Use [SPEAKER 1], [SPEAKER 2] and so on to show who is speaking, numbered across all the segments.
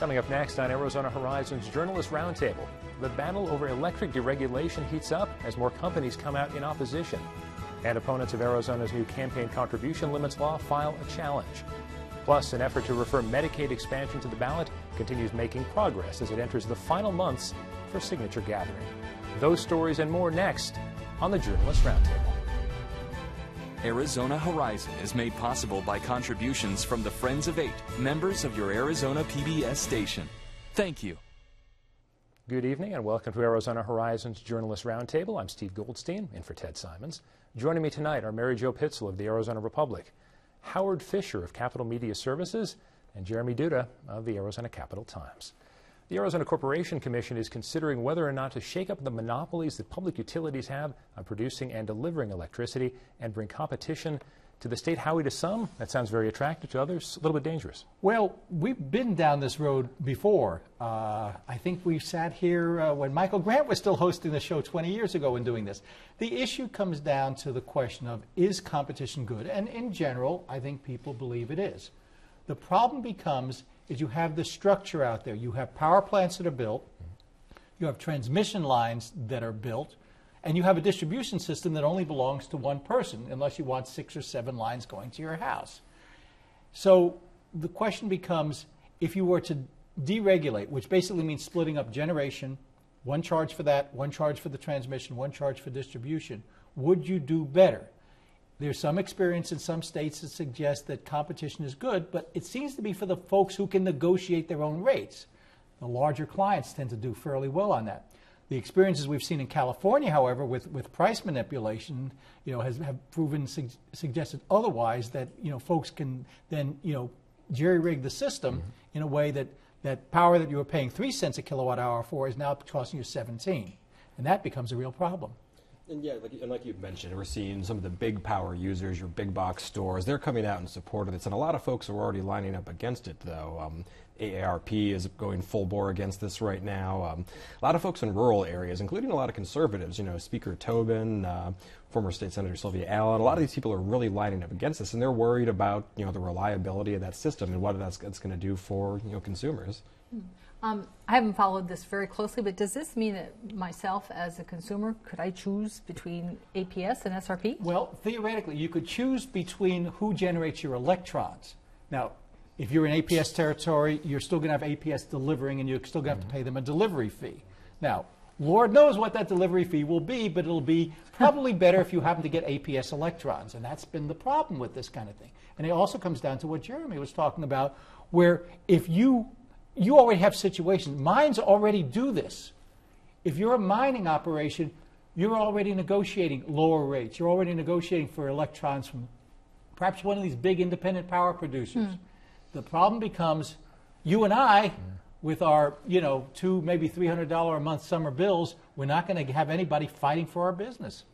[SPEAKER 1] Coming up next on Arizona Horizon's Journalist Roundtable, the battle over electric deregulation heats up as more companies come out in opposition. And opponents of Arizona's new campaign contribution limits law file a challenge. Plus, an effort to refer Medicaid expansion to the ballot continues making progress as it enters the final months for signature gathering. Those stories and more next on the Journalist Roundtable.
[SPEAKER 2] Arizona Horizon is made possible by contributions from the Friends of Eight, members of your Arizona PBS station. Thank you.
[SPEAKER 1] Good evening and welcome to Arizona Horizon's Journalist Roundtable. I'm Steve Goldstein, in for Ted Simons. Joining me tonight are Mary Jo Pitzel of the Arizona Republic, Howard Fisher of Capital Media Services, and Jeremy Duda of the Arizona Capital Times. The Arizona Corporation Commission is considering whether or not to shake up the monopolies that public utilities have on producing and delivering electricity and bring competition to the state. Howie, to some, that sounds very attractive. To others, a little bit dangerous.
[SPEAKER 3] Well, we've been down this road before. I think we sat here when Michael Grant was still hosting the show 20 years ago and doing this. The issue comes down to the question of, is competition good? And in general, I think people believe it is. The problem becomes is you have the structure out there. You have power plants that are built, you have transmission lines that are built, and you have a distribution system that only belongs to one person, unless you want 6 or 7 lines going to your house. So the question becomes, if you were to deregulate, which basically means splitting up generation, one charge for that, one charge for the transmission, one charge for distribution, would you do better? There's some experience in some states that suggests that competition is good, but it seems to be for the folks who can negotiate their own rates. The larger clients tend to do fairly well on that. The experiences we've seen in California, however, with price manipulation, have proven suggested otherwise, that folks can then jerry-rig the system in a way that power that you were paying 3 cents a kilowatt hour for is now costing you 17, and that becomes a real problem.
[SPEAKER 4] And yeah, like you mentioned, we're seeing some of the big power users, your big box stores, they're coming out in support of this. And a lot of folks are already lining up against it, though. AARP is going full bore against this right now. A lot of folks in rural areas, including a lot of conservatives, Speaker Tobin, former State Senator Sylvia Allen, a lot of these people are really lining up against this. And they're worried about, the reliability of that system and what that's going to do for, consumers.
[SPEAKER 5] I haven't followed this very closely, but does this mean that myself as a consumer, could I choose between APS and SRP?
[SPEAKER 3] Well, theoretically, you could choose between who generates your electrons. Now, if you're in APS territory, you're still going to have APS delivering, and you're still going to have to pay them a delivery fee. Now, Lord knows what that delivery fee will be, but it'll be probably better if you happen to get APS electrons, and that's been the problem with this kind of thing. And it also comes down to what Jeremy was talking about, where if you already have situations. Mines already do this. If you're a mining operation, you're already negotiating lower rates. You're already negotiating for electrons from perhaps one of these big independent power producers. The problem becomes you and I, with our $200, maybe $300 a month summer bills, we're not going to have anybody fighting for our business.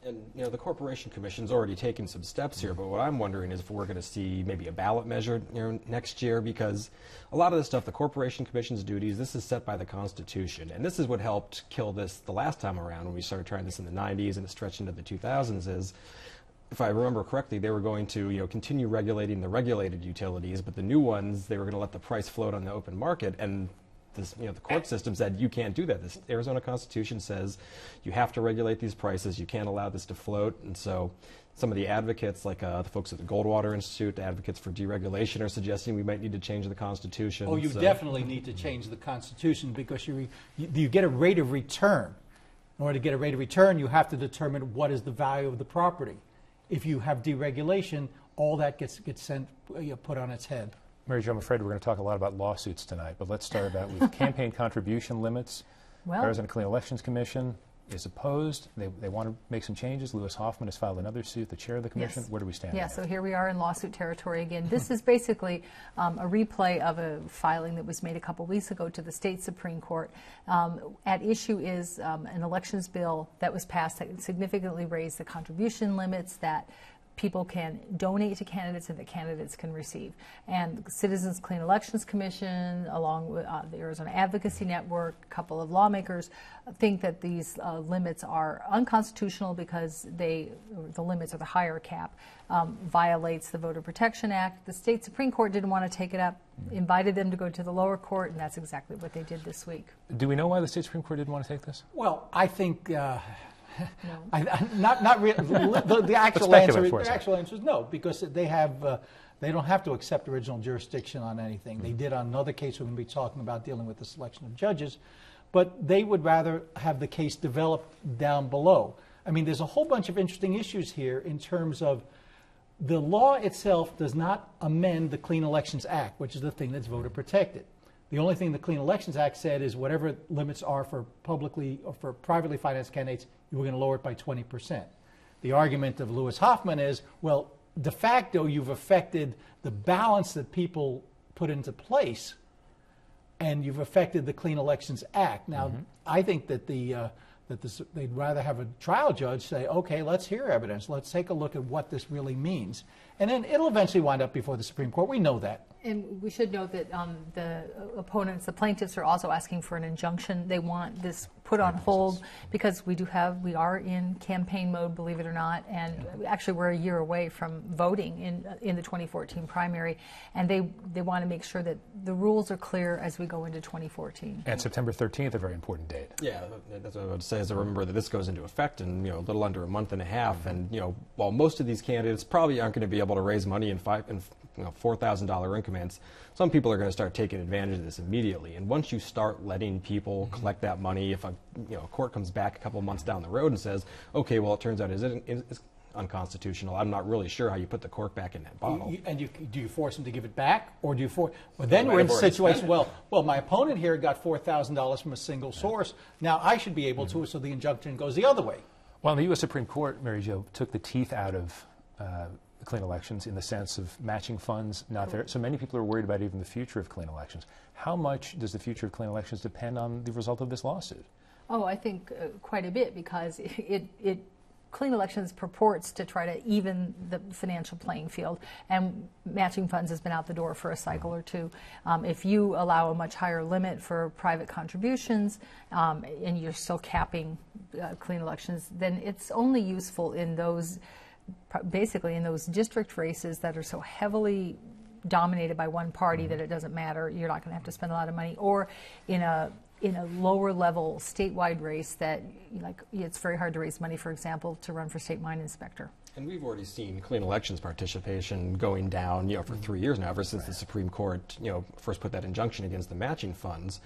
[SPEAKER 4] And the Corporation Commission's already taken some steps here, but what I'm wondering is if we're going to see maybe a ballot measure next year, because a lot of the stuff, the Corporation Commission's duties, this is set by the Constitution, and this is what helped kill this the last time around when we started trying this in the 90s and it stretched into the 2000s. Is, if I remember correctly, they were going to continue regulating the regulated utilities, but the new ones, they were going to let the price float on the open market. And this, the court system said you can't do that. The Arizona Constitution says you have to regulate these prices. You can't allow this to float. And so some of the advocates, like the folks at the Goldwater Institute, advocates for deregulation, are suggesting we might need to change the Constitution.
[SPEAKER 3] Oh, you definitely need to change the Constitution, because you get a rate of return. In order to get a rate of return, you have to determine what is the value of the property. If you have deregulation, all that gets put on its head.
[SPEAKER 1] Mary Jo, I'm afraid we're going to talk a lot about lawsuits tonight, but let's start out with campaign contribution limits.
[SPEAKER 5] Well,
[SPEAKER 1] Arizona Clean Elections Commission is opposed. They want to make some changes. Lewis Hoffman has filed another suit, the chair of the commission.
[SPEAKER 5] Yes.
[SPEAKER 1] Where do we stand?
[SPEAKER 5] Yeah, so here we are in lawsuit territory again. This is basically a replay of a filing that was made a couple weeks ago to the state Supreme Court. At issue is an elections bill that was passed that significantly raised the contribution limits, that people can donate to candidates and that candidates can receive. And the Citizens Clean Elections Commission, along with the Arizona Advocacy Network, a couple of lawmakers, think that these limits are unconstitutional because the limits or the higher cap violates the Voter Protection Act. The state Supreme Court didn't want to take it up, invited them to go to the lower court, and that's exactly what they did this week.
[SPEAKER 1] Do we know why the state Supreme Court didn't want to take this?
[SPEAKER 3] Well, I think
[SPEAKER 5] No.
[SPEAKER 3] not really. The actual answer is no, because they don't have to accept original jurisdiction on anything. They did on another case we're going to be talking about dealing with the selection of judges, but they would rather have the case developed down below. I mean, there's a whole bunch of interesting issues here in terms of the law itself does not amend the Clean Elections Act, which is the thing that's voter protected. The only thing the Clean Elections Act said is whatever limits are for publicly or for privately financed candidates, you were going to lower it by 20%. The argument of Lewis Hoffman is, well, de facto, you've affected the balance that people put into place, and you've affected the Clean Elections Act. Now, I think that they'd rather have a trial judge say, okay, let's hear evidence. Let's take a look at what this really means. And then it'll eventually wind up before the Supreme Court. We know that.
[SPEAKER 5] And we should note that the opponents, the plaintiffs, are also asking for an injunction. They want this put on hold because we are in campaign mode, believe it or not, and actually we're a year away from voting in the 2014 primary, and they want to make sure that the rules are clear as we go into 2014.
[SPEAKER 1] And September 13th, a very important date.
[SPEAKER 4] Yeah, that's what I was about to say. Is I remember that this goes into effect in a little under a month and a half, and while most of these candidates probably aren't going to be able to raise money in $4,000 increments, some people are going to start taking advantage of this immediately. And once you start letting people collect that money, if a court comes back a couple of months down the road and says, okay, well, it turns out it's unconstitutional, I'm not really sure how you put the cork back in that bottle.
[SPEAKER 3] Do you force them to give it back, or do you force? Well, then we're in the situation. Well, my opponent here got $4,000 from a single source. Now I should be able to, so the injunction goes the other way.
[SPEAKER 1] Well, the U.S. Supreme Court, Mary Jo, took the teeth out of clean elections in the sense of matching funds not there. So many people are worried about even the future of clean elections. How much does the future of clean elections depend on the result of this lawsuit?
[SPEAKER 5] Oh, I think quite a bit, because clean elections purports to try to even the financial playing field, and matching funds has been out the door for a cycle or two. If you allow a much higher limit for private contributions and you're still capping clean elections, then it's only useful in those basically in those district races that are so heavily dominated by one party that it doesn't matter, you're not going to have to spend a lot of money, or in a lower level statewide race that it's very hard to raise money, for example, to run for state mine inspector. And
[SPEAKER 4] we've already seen clean elections participation going down, for 3 years now, ever since the Supreme Court, first put that injunction against the matching funds.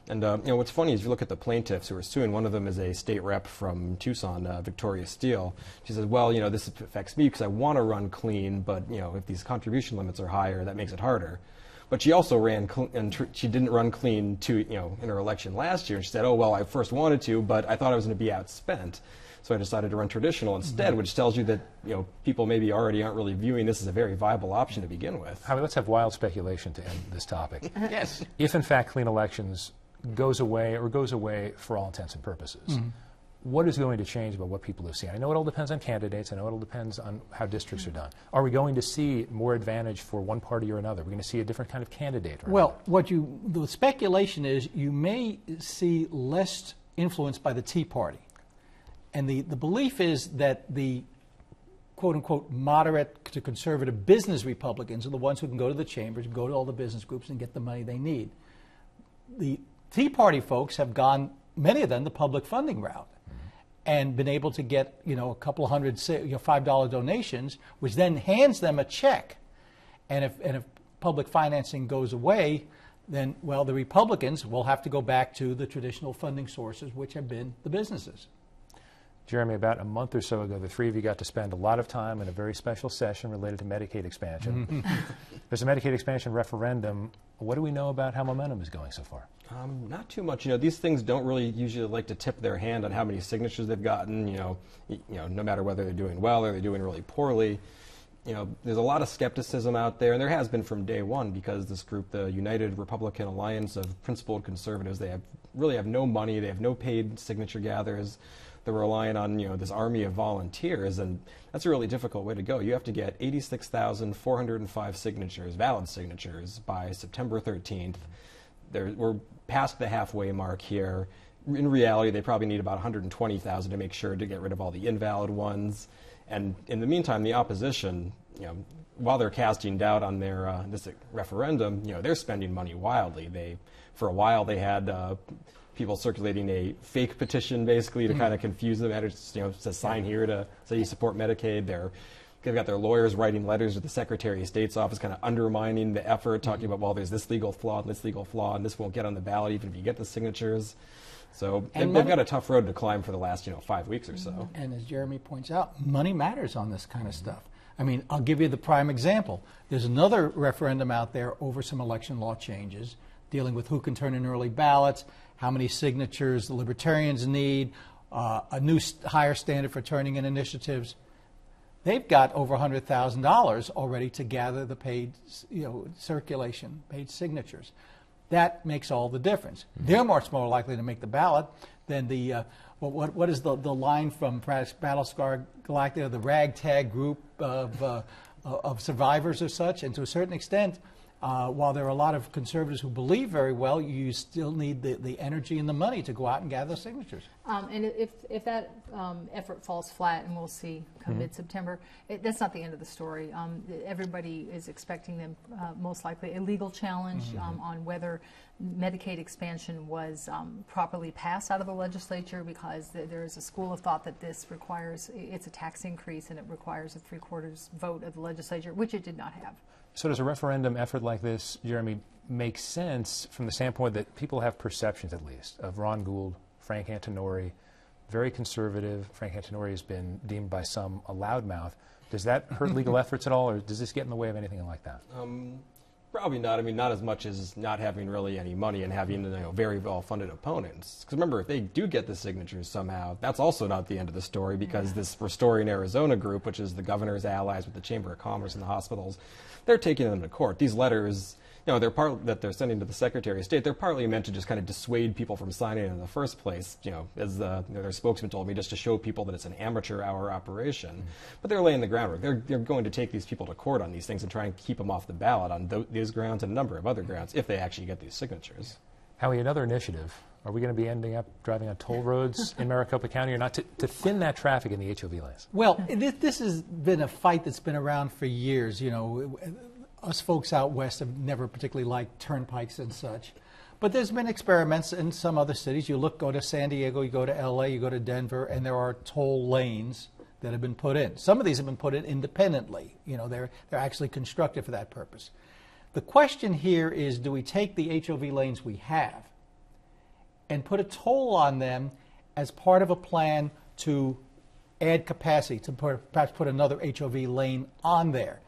[SPEAKER 4] And what's funny is you look at the plaintiffs who are suing. One of them is a state rep from Tucson, Victoria Steele. She says, well, this affects me because I want to run clean, but if these contribution limits are higher, that makes it harder. But she also ran, she didn't run clean in her election last year. And she said, oh, well, I first wanted to, but I thought I was going to be outspent. So I decided to run traditional instead, which tells you that people maybe already aren't really viewing this as a very viable option to begin with.
[SPEAKER 1] Howie, let's have wild speculation to end this topic.
[SPEAKER 3] Yes.
[SPEAKER 1] If, in fact, clean elections goes away for all intents and purposes, what is going to change about what people have seen? I know it all depends on candidates. I know it all depends on how districts are done. Are we going to see more advantage for one party or another? We're going to see a different kind of candidate?
[SPEAKER 3] Well, the speculation is you may see less influence by the Tea Party. And the belief is that the quote-unquote moderate to conservative business Republicans are the ones who can go to the chambers, go to all the business groups and get the money they need. The Tea Party folks have gone, many of them, the public funding route and been able to get, a couple of hundred $5 donations, which then hands them a check. And if public financing goes away, then, well, the Republicans will have to go back to the traditional funding sources, which have been the businesses.
[SPEAKER 1] Jeremy, about a month or so ago, the three of you got to spend a lot of time in a very special session related to Medicaid expansion. There's a Medicaid expansion referendum. What do we know about how momentum is going so far?
[SPEAKER 4] Not too much. These things don't really usually like to tip their hand on how many signatures they've gotten, no matter whether they're doing well or they're doing really poorly. There's a lot of skepticism out there, and there has been from day one, because this group, the United Republican Alliance of Principled Conservatives, they have really have no money. They have no paid signature gatherers. They're relying on this army of volunteers, and that's a really difficult way to go. You have to get 86,405 signatures, valid signatures, by September 13th. We're past the halfway mark here. In reality, they probably need about 120,000 to make sure to get rid of all the invalid ones. And in the meantime, the opposition, while they're casting doubt on their this referendum, they're spending money wildly. For a while, they had people circulating a fake petition, basically, to kind of confuse them. It says sign here to say you support Medicaid. They've got their lawyers writing letters to the Secretary of State's office, kind of undermining the effort, talking about, well, there's this legal flaw and this legal flaw, and this won't get on the ballot even if you get the signatures. So they've got a tough road to climb for the last 5 weeks or so.
[SPEAKER 3] And as Jeremy points out, money matters on this kind of stuff. I mean, I'll give you the prime example. There's another referendum out there over some election law changes dealing with who can turn in early ballots, how many signatures the Libertarians need, a new higher standard for turning in initiatives. They've got over $100,000 already to gather the paid, circulation, paid signatures. That makes all the difference. They're much more likely to make the ballot than the what is the line from Battlestar Galactica, the ragtag group of survivors or such. And to a certain extent, while there are a lot of conservatives who believe very well, you still need the energy and the money to go out and gather signatures.
[SPEAKER 5] And if that effort falls flat, and we'll see come mid-September, that's not the end of the story. Everybody is expecting them, most likely, a legal challenge on whether Medicaid expansion was properly passed out of the legislature, because there is a school of thought that this requires, it's a tax increase and it requires a 3/4 vote of the legislature, which it did not have.
[SPEAKER 1] So does a referendum effort like this, Jeremy, make sense from the standpoint that people have perceptions, at least, of Ron Gould, Frank Antinori, very conservative? Frank Antinori has been deemed by some a loudmouth. Does that hurt legal efforts at all, or does this get in the way of anything like that?
[SPEAKER 4] Probably not. I mean, not as much as not having really any money and having very well-funded opponents. Because remember, if they do get the signatures somehow, that's also not the end of the story, because this Restoring Arizona group, which is the governor's allies with the Chamber of Commerce and the hospitals, they're taking them to court. These letters, that they're sending to the Secretary of State, they're partly meant to just kind of dissuade people from signing in the first place, as their spokesman told me, just to show people that it's an amateur hour operation. But they're laying the groundwork. They're going to take these people to court on these things and try and keep them off the ballot on these grounds and a number of other grounds, if they actually get these signatures.
[SPEAKER 1] Howie, another initiative. Are we going to be ending up driving on toll roads in Maricopa County or not, to thin that traffic in the HOV lanes?
[SPEAKER 3] Well, this has been a fight that's been around for years. Us folks out west have never particularly liked turnpikes and such. But there's been experiments in some other cities. Go to San Diego, you go to LA, you go to Denver, and there are toll lanes that have been put in. Some of these have been put in independently. They're actually constructed for that purpose. The question here is, do we take the HOV lanes we have and put a toll on them as part of a plan to add capacity, to perhaps put another HOV lane on there?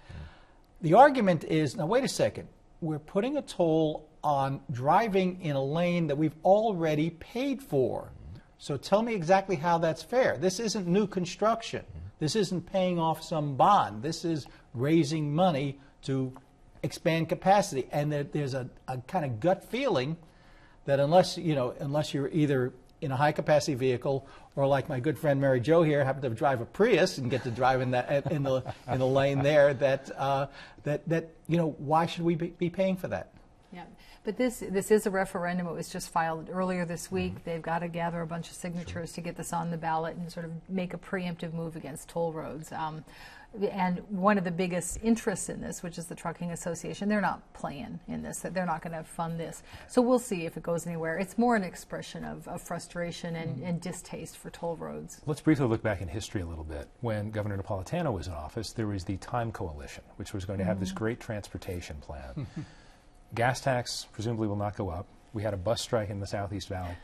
[SPEAKER 3] The argument is, now wait a second, we're putting a toll on driving in a lane that we've already paid for. So tell me exactly how that's fair. This isn't new construction. This isn't paying off some bond. This is raising money to expand capacity. And there's a kind of gut feeling that unless you're either in a high-capacity vehicle, or like my good friend Mary Jo here, happen to drive a Prius and get to drive in the lane there, why should we be paying for that?
[SPEAKER 5] Yeah, but this is a referendum. It was just filed earlier this week. They've got to gather a bunch of signatures to get this on the ballot and sort of make a preemptive move against toll roads. And one of the biggest interests in this, which is the Trucking Association, they're not playing in this. They're not going to fund this. So we'll see if it goes anywhere. It's more an expression of frustration and distaste for toll roads.
[SPEAKER 1] Let's briefly look back in history a little bit. When Governor Napolitano was in office, there was the Time Coalition, which was going to have this great transportation plan. Gas tax presumably will not go up. We had a bus strike in the Southeast Valley.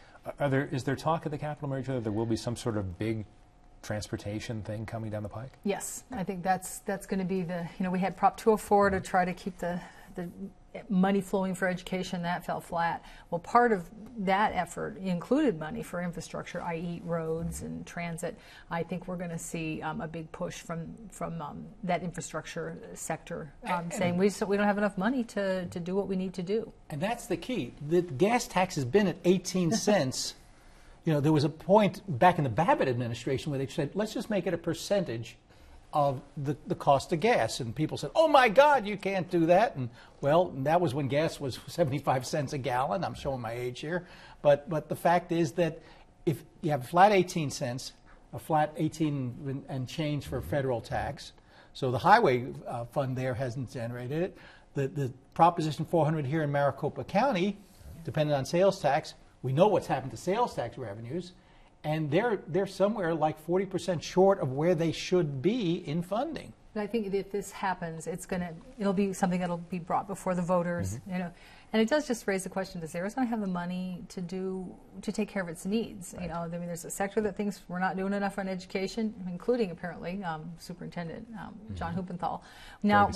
[SPEAKER 1] Is there talk at the Capitol, Mary Jo, that there will be some sort of big transportation thing coming down the pike?
[SPEAKER 5] Yes, I think that's going to be we had Prop 204 to try to keep the money flowing for education, that fell flat. Well, part of that effort included money for infrastructure, i.e. roads and transit. I think we're going to see a big push from that infrastructure sector saying we don't have enough money to do what we need to do.
[SPEAKER 3] And that's the key. The gas tax has been at 18 cents. You know, there was a point back in the Babbitt administration where they said, let's just make it a percentage of the cost of gas. And people said, oh my God, you can't do that. And well, that was when gas was 75 cents a gallon. I'm showing my age here. But the fact is that if you have a flat 18 cents, a flat 18 and change for federal tax, so the highway fund there hasn't generated it. The Proposition 400 here in Maricopa County, depending on sales tax, we know what's happened to sales tax revenues. And they're somewhere like 40% short of where they should be in funding.
[SPEAKER 5] But I think if this happens, it'll be something that'll be brought before the voters, you know. And it does just raise the question: does Arizona have the money to take care of its needs? Right. You know, I mean, there's a sector that thinks we're not doing enough on education, including apparently Superintendent John Huppenthal. Now,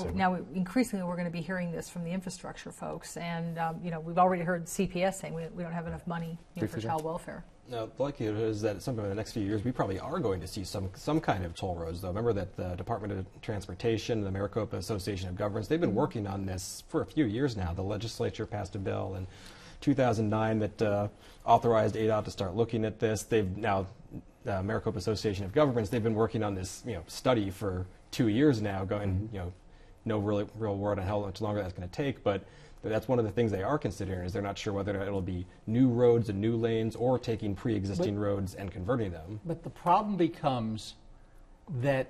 [SPEAKER 5] increasingly, we're going to be hearing this from the infrastructure folks, and you know, we've already heard CPS saying we don't have enough money, you know, for child welfare.
[SPEAKER 4] Now, the likelihood is that sometime in the next few years, we probably are going to see some kind of toll roads, though. Remember that the Department of Transportation, the Maricopa Association of Governments, they've been working on this for a few years now. The legislature passed a bill in 2009 that authorized ADOT to start looking at this. They've now, the Maricopa Association of Governments, they've been working on this, you know, study for 2 years now, going, you know, no real word on how much longer that's going to take, but that's one of the things they are considering, is they're not sure whether it'll be new roads and new lanes or taking pre-existing roads and converting them.
[SPEAKER 3] But the problem becomes that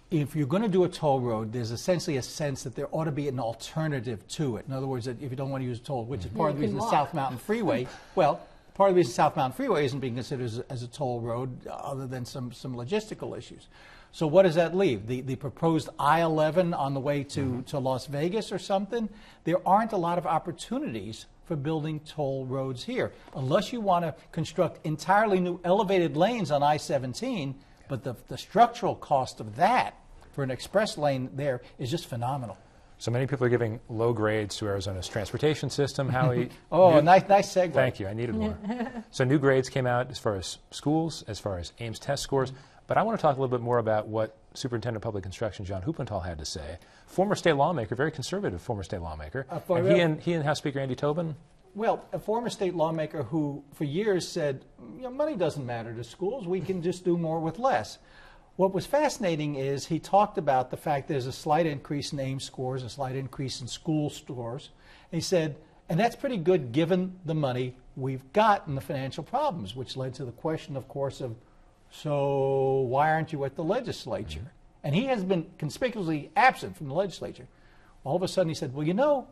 [SPEAKER 3] if you're going to do a toll road, there's essentially a sense that there ought to be an alternative to it. In other words, that if you don't want to use a toll, which is part of the reason the South Mountain Freeway, well, part of the reason South Mountain Freeway isn't being considered as a toll road other than some logistical issues. So what does that leave? The proposed I-11 on the way to Las Vegas or something? There aren't a lot of opportunities for building toll roads here, unless you want to construct entirely new elevated lanes on I-17, but the structural cost of that for an express lane there is just phenomenal.
[SPEAKER 1] So many people are giving low grades to Arizona's transportation system. Howie,
[SPEAKER 3] nice segue.
[SPEAKER 1] Thank you. I needed one. So new grades came out as far as schools, as far as Ames test scores. But I want to talk a little bit more about what Superintendent of Public Instruction John Huppenthal had to say. Former state lawmaker, very conservative former state lawmaker. And he and House Speaker Andy Tobin.
[SPEAKER 3] Well, a former state lawmaker who for years said, you know, money doesn't matter to schools. We can just do more with less. What was fascinating is he talked about the fact there's a slight increase in Ames scores, a slight increase in school scores. And he said, and that's pretty good given the money we've got and the financial problems, which led to the question, of course, of, so why aren't you at the legislature? And he has been conspicuously absent from the legislature. All of a sudden he said, well, you know,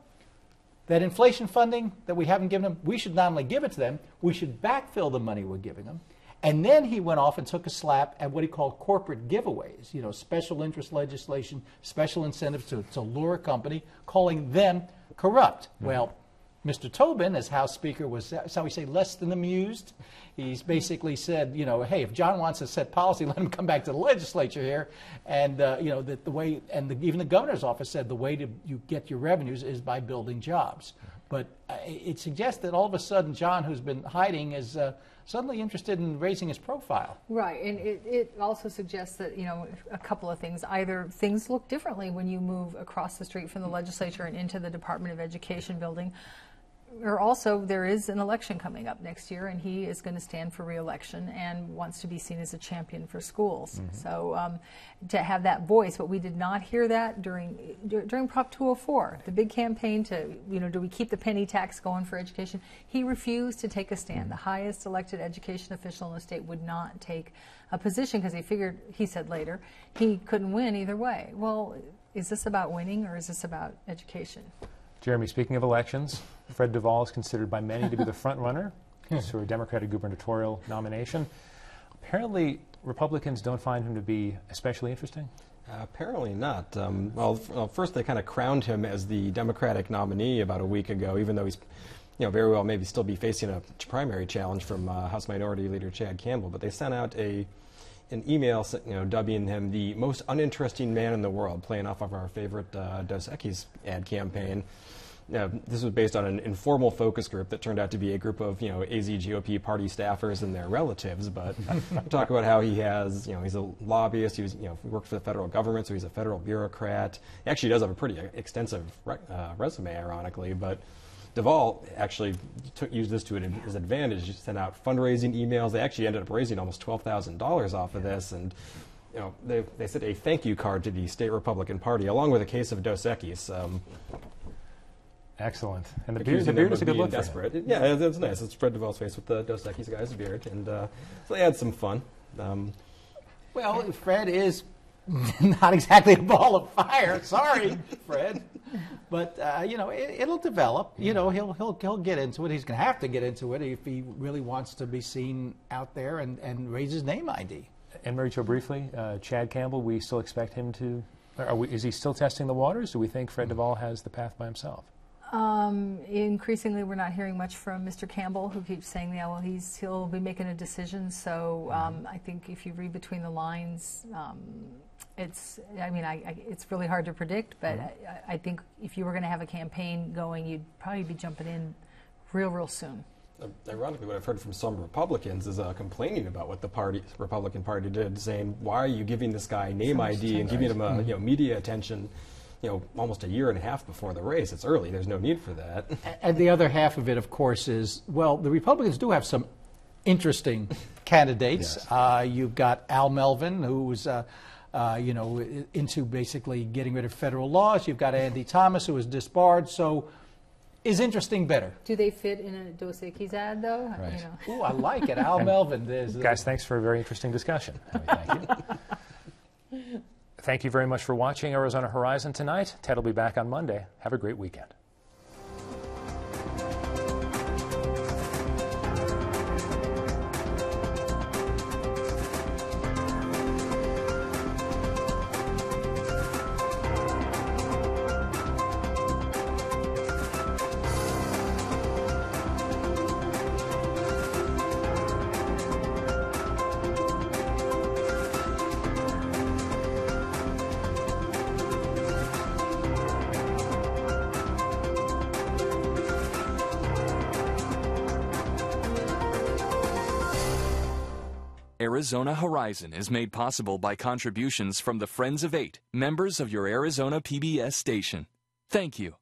[SPEAKER 3] that inflation funding that we haven't given them, we should not only give it to them, we should backfill the money we're giving them. And then he went off and took a slap at what he called corporate giveaways, you know, special interest legislation, special incentives to lure a company, calling them corrupt. Well, Mr. Tobin, as House Speaker, was, shall we say, less than amused. He's basically said, you know, hey, if John wants to set policy, let him come back to the legislature here. And, you know, that the way, and even the governor's office said the way you get your revenues is by building jobs. But it suggests that all of a sudden John, who's been hiding, is suddenly interested in raising his profile.
[SPEAKER 5] Right, and it also suggests that, you know, a couple of things. Either things look differently when you move across the street from the legislature and into the Department of Education building, or also there is an election coming up next year, and he is going to stand for re-election and wants to be seen as a champion for schools. So to have that voice, but we did not hear that during Prop 204, the big campaign to, you know, do we keep the penny tax going for education? He refused to take a stand. The highest elected education official in the state would not take a position because he figured, he said later, he couldn't win either way. Well, is this about winning or is this about education?
[SPEAKER 1] Jeremy, speaking of elections, Fred Duvall is considered by many to be the front runner to a Democratic gubernatorial nomination. Apparently, Republicans don't find him to be especially interesting.
[SPEAKER 4] Apparently not. Well, first they kind of crowned him as the Democratic nominee about a week ago, even though he's, you know, very well maybe still be facing a primary challenge from House Minority Leader Chad Campbell. But they sent out an email, you know, dubbing him the most uninteresting man in the world, playing off of our favorite Dos Equis ad campaign. this was based on an informal focus group that turned out to be a group of, AZ GOP party staffers and their relatives. But talk about how he has, he's a lobbyist. He was, he worked for the federal government, so he's a federal bureaucrat. He actually does have a pretty extensive resume, ironically. But Deval actually used this to his advantage. He sent out fundraising emails. They actually ended up raising almost $12,000 off of this, and they sent a thank you card to the state Republican Party, along with a case of Dos Equis.
[SPEAKER 1] Excellent. And the beard is a good look for him.
[SPEAKER 4] Yeah, it's nice. It's Fred Deval's face with the Dos Equis guy's beard, and so they had some fun.
[SPEAKER 3] Well, Fred is not exactly a ball of fire. Sorry, Fred. But it'll develop. He'll get into it. He's going to have to get into it if he really wants to be seen out there and raise his name ID.
[SPEAKER 1] And Mary Jo, briefly, Chad Campbell, we still expect him to. Is he still testing the waters? Do we think Fred Deval has the path by himself?
[SPEAKER 5] Increasingly, we're not hearing much from Mr. Campbell, who keeps saying, he'll be making a decision. So I think if you read between the lines, it's really hard to predict. But I think if you were going to have a campaign going, you'd probably be jumping in real soon.
[SPEAKER 4] Ironically, what I've heard from some Republicans is complaining about what the Republican Party did, saying, "Why are you giving this guy name ID and giving him media attention?" Almost a year and a half before the race. It's early. There's no need for that.
[SPEAKER 3] And the other half of it, of course, is, the Republicans do have some interesting candidates. Yes. You've got Al Melvin, who's, into basically getting rid of federal laws. You've got Andy Thomas, who is disbarred. So is interesting better.
[SPEAKER 5] Do they fit in a Dos Equis ad, though?
[SPEAKER 1] Right.
[SPEAKER 3] Ooh, I like it. Al Melvin.
[SPEAKER 1] Guys, thanks for a very interesting discussion. Thank you. Thank you very much for watching Arizona Horizon tonight. Ted will be back on Monday. Have a great weekend.
[SPEAKER 2] Arizona Horizon is made possible by contributions from the Friends of 8, members of your Arizona PBS station. Thank you.